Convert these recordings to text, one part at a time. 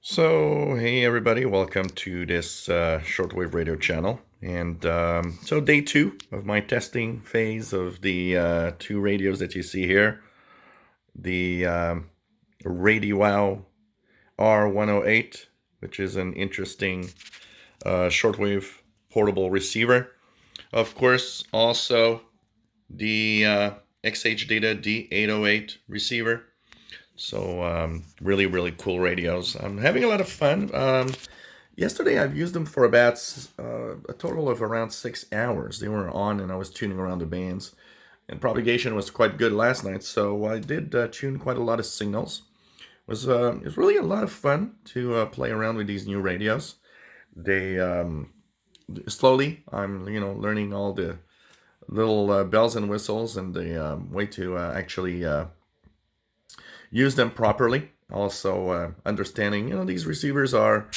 So, hey everybody, welcome to this shortwave radio channel. And so, day two of my testing phase of the two radios that you see here, the radiwow R-108, which is an interesting shortwave portable receiver. Of course, also the XHDATA D808 receiver. So really, really cool radios. I'm having a lot of fun. Yesterday, I've used them for about a total of around 6 hours. They were on, and I was tuning around the bands. And propagation was quite good last night, so I did tune quite a lot of signals. It was really a lot of fun to play around with these new radios. They slowly, I'm learning all the little bells and whistles and the way to actually use them properly. Also, understanding, these receivers are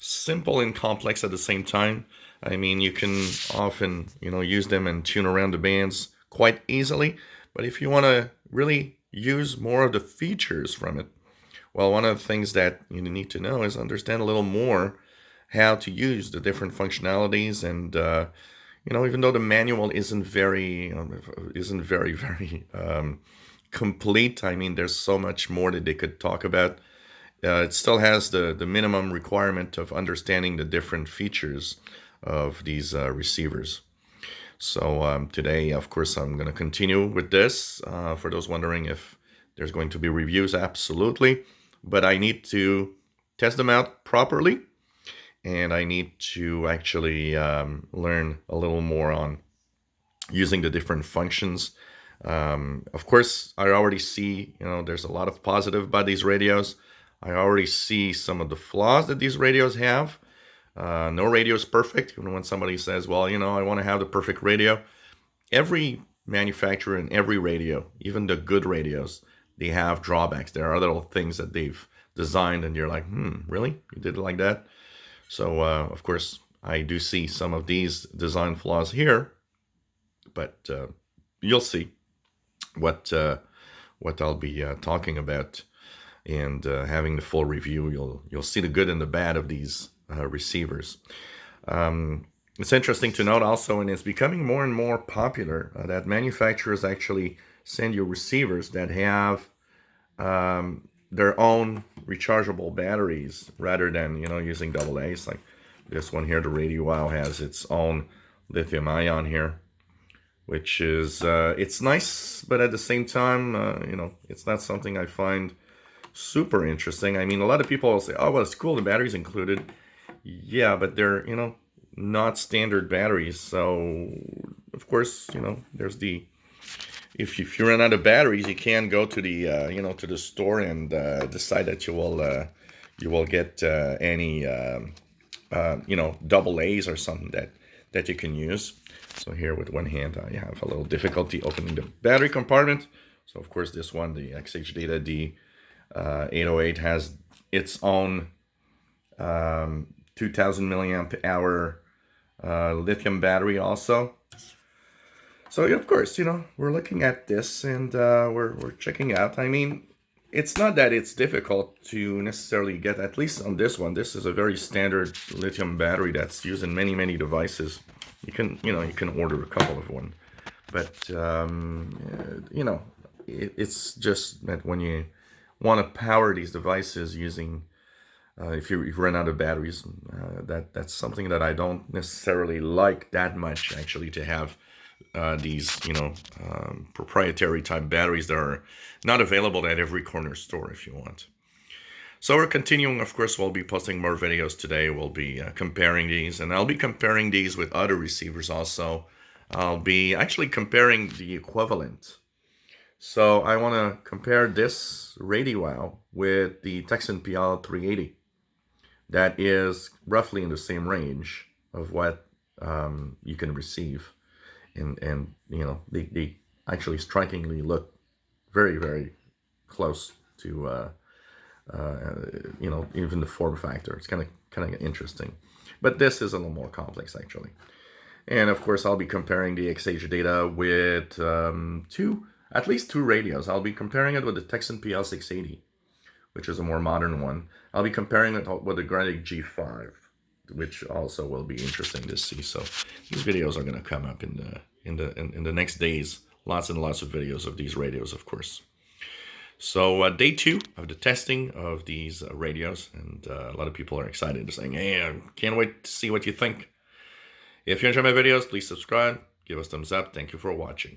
simple and complex at the same time. I mean, you can often, use them and tune around the bands quite easily. But if you want to really use more of the features from it, well, one of the things that you need to know is understand a little more how to use the different functionalities. And even though the manual isn't very very complete. I mean, there's so much more that they could talk about. It still has the minimum requirement of understanding the different features of these receivers. So today, of course, I'm going to continue with this. For those wondering if there's going to be reviews, absolutely. But I need to test them out properly, and I need to actually learn a little more on using the different functions. Of course, I already see, there's a lot of positive about these radios. I already see some of the flaws that these radios have. No radio is perfect. When somebody says, well, I want to have the perfect radio, every manufacturer and every radio, even the good radios, they have drawbacks. There are little things that they've designed, and you're like, really? You did it like that? So, of course, I do see some of these design flaws here, but you'll see what I'll be talking about, and having the full review. You'll see the good and the bad of these receivers. It's interesting to note also, and it's becoming more and more popular, that manufacturers actually send you receivers that have their own rechargeable batteries rather than using double A's. Like this one here, the radiwow has its own lithium ion here, which is it's nice, but at the same time, it's not something I find super interesting. I mean, a lot of people will say, "Oh, well, it's cool, the battery's included." Yeah, but they're not standard batteries. So, of course, there's the if you run out of batteries, you can go to the to the store and decide that you will get any double A's or something that you can use. So here with one hand, I have a little difficulty opening the battery compartment. So of course this one, the XHDATA D808, has its own 2000 milliamp hour lithium battery also. So of course, we're looking at this, and we're checking out. I mean, it's not that it's difficult to necessarily get, at least on this one. This is a very standard lithium battery that's used in many devices. You can order a couple of one, but it's just that when you want to power these devices using, if you run out of batteries, that's something that I don't necessarily like that much, actually, to have these proprietary type batteries that are not available at every corner store if you want. So we're continuing. Of course, we'll be posting more videos today. We'll be comparing these, and I'll be comparing these with other receivers also. I'll be actually comparing the equivalent. So I want to compare this radiwow with the Texan PL 380. That is roughly in the same range of what you can receive. And they actually strikingly look very close to even the form factor. It's kind of interesting, but this is a little more complex actually. And of course, I'll be comparing the XHDATA with at least two radios. I'll be comparing it with the Texan PL 680, which is a more modern one. I'll be comparing it with the Gradic G5, which also will be interesting to see. So these videos are going to come up in the next days. Lots and lots of videos of these radios, of course. So day 2 of the testing of these radios, and a lot of people are excited, saying, "Hey, I can't wait to see what you think." If you enjoy my videos, please subscribe, give us thumbs up. Thank you for watching.